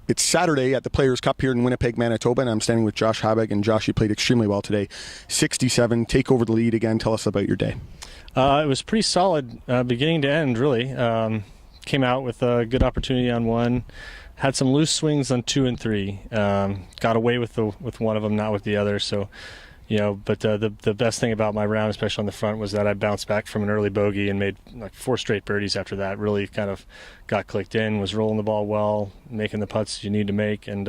It's Saturday at the Players' Cup here in Winnipeg, Manitoba, and I'm standing with Josh Habig. And Josh, you played extremely well today. 67, take over the lead again. Tell us about your day. It was pretty solid beginning to end, really. Came out with a good opportunity on one. Had some loose swings on 2 and 3. Got away with one of them, not with the other. So, but the best thing about my round, especially on the front, was that I bounced back from an early bogey and made like 4 straight birdies after that. Really kind of got clicked in, was rolling the ball well, making the putts you need to make, and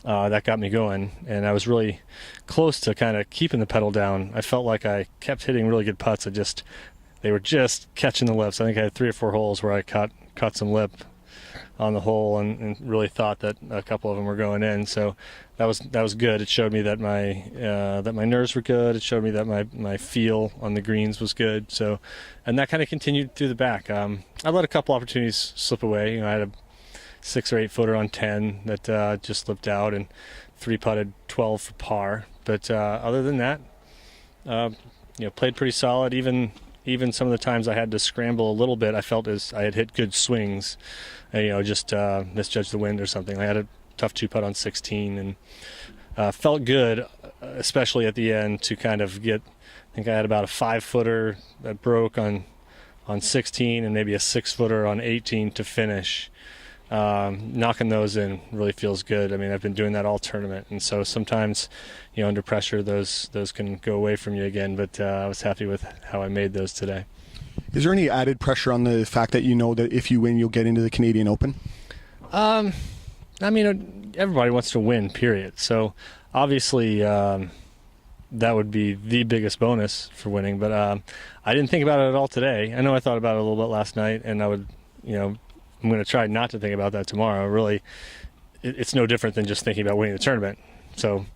that got me going. And I was really close to kind of keeping the pedal down. I felt like I kept hitting really good putts. They were just catching the lips. I think I had 3 or 4 holes where I caught some lip on the hole and really thought that a couple of them were going in. So that was good. It showed me that my nerves were good. It showed me that my feel on the greens was good. So, and that kind of continued through the back. I let a couple opportunities slip away. I had a 6 or 8 footer on 10 that just slipped out, and 3-putted 12 for par. But other than that, played pretty solid. Even some of the times I had to scramble a little bit, I felt as I had hit good swings, just misjudged the wind or something. I had a tough 2-putt on 16 and felt good, especially at the end, to kind of get, I think I had about a 5-footer that broke on 16 and maybe a 6-footer on 18 to finish. Knocking those in really feels good. I mean, I've been doing that all tournament, and so sometimes, under pressure, those can go away from you again. But I was happy with how I made those today. Is there any added pressure on the fact that that if you win, you'll get into the Canadian Open? I mean, everybody wants to win, period. So obviously, that would be the biggest bonus for winning. But I didn't think about it at all today. I know I thought about it a little bit last night, and I would, I'm going to try not to think about that tomorrow. Really, it's no different than just thinking about winning the tournament. So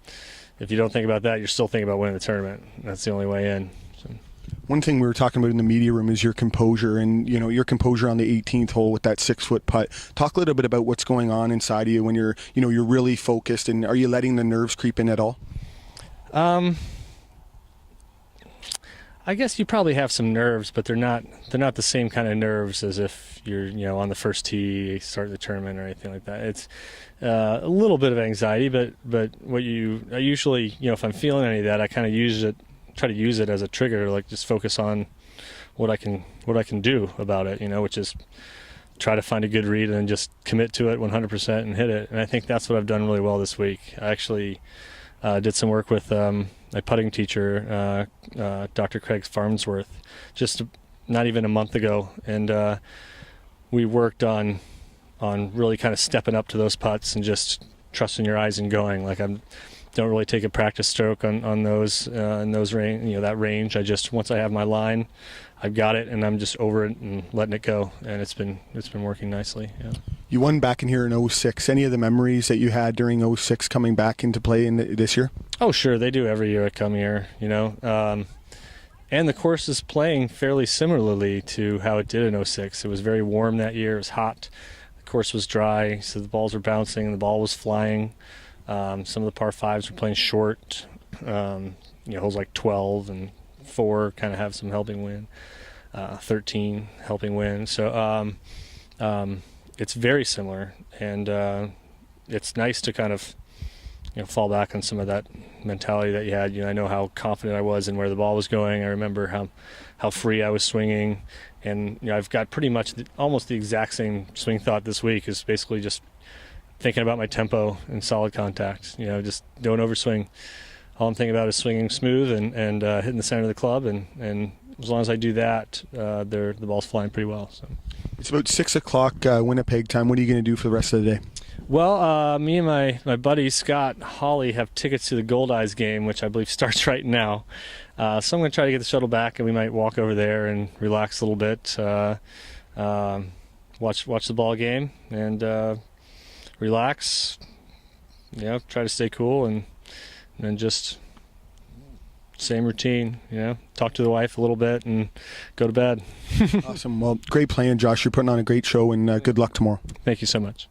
if you don't think about that, you're still thinking about winning the tournament. That's the only way in. So. One thing we were talking about in the media room is your composure, and your composure on the 18th hole with that 6-foot putt. Talk a little bit about what's going on inside of you when you're really focused, and are you letting the nerves creep in at all? I guess you probably have some nerves, but they're not the same kind of nerves as if you're on the first tee starting the tournament or anything like that. It's a little bit of anxiety, but I usually if I'm feeling any of that, I kind of try to use it as a trigger, like just focus on what I can do about it, which is try to find a good read and then just commit to it 100% and hit it. And I think that's what I've done really well this week. I actually did some work with my putting teacher, Dr. Craig Farnsworth, just not even a month ago, and we worked on really kind of stepping up to those putts and just trusting your eyes and going. Like don't really take a practice stroke on those in those range, that range. Once I have my line, I've got it, and I'm just over it and letting it go, and it's been working nicely. Yeah. You won back in here in 06. Any of the memories that you had during 06 coming back into play in this year? Oh, sure. They do every year I come here, and the course is playing fairly similarly to how it did in 06. It was very warm that year. It was hot. The course was dry, so the balls were bouncing and the ball was flying. Some of the par 5s were playing short. Holes like 12 and 4 kind of have some helping wind. 13 helping wind. So it's very similar, and it's nice to kind of fall back on some of that mentality that you had. I know how confident I was in where the ball was going. I remember how free I was swinging, and I've got pretty much almost the exact same swing thought this week. Is basically just thinking about my tempo and solid contact. Just don't overswing. All I'm thinking about is swinging smooth and hitting the center of the club, and as long as I do that, the ball's flying pretty well. So. It's about 6 o'clock Winnipeg time. What are you going to do for the rest of the day? Well, me and my buddy Scott Hawley have tickets to the Gold Eyes game, which I believe starts right now. So I'm going to try to get the shuttle back, and we might walk over there and relax a little bit, watch the ball game, and relax. Try to stay cool, and then just same routine. Talk to the wife a little bit and go to bed. Awesome. Well, great playing, Josh. You're putting on a great show, and good luck tomorrow. Thank you so much.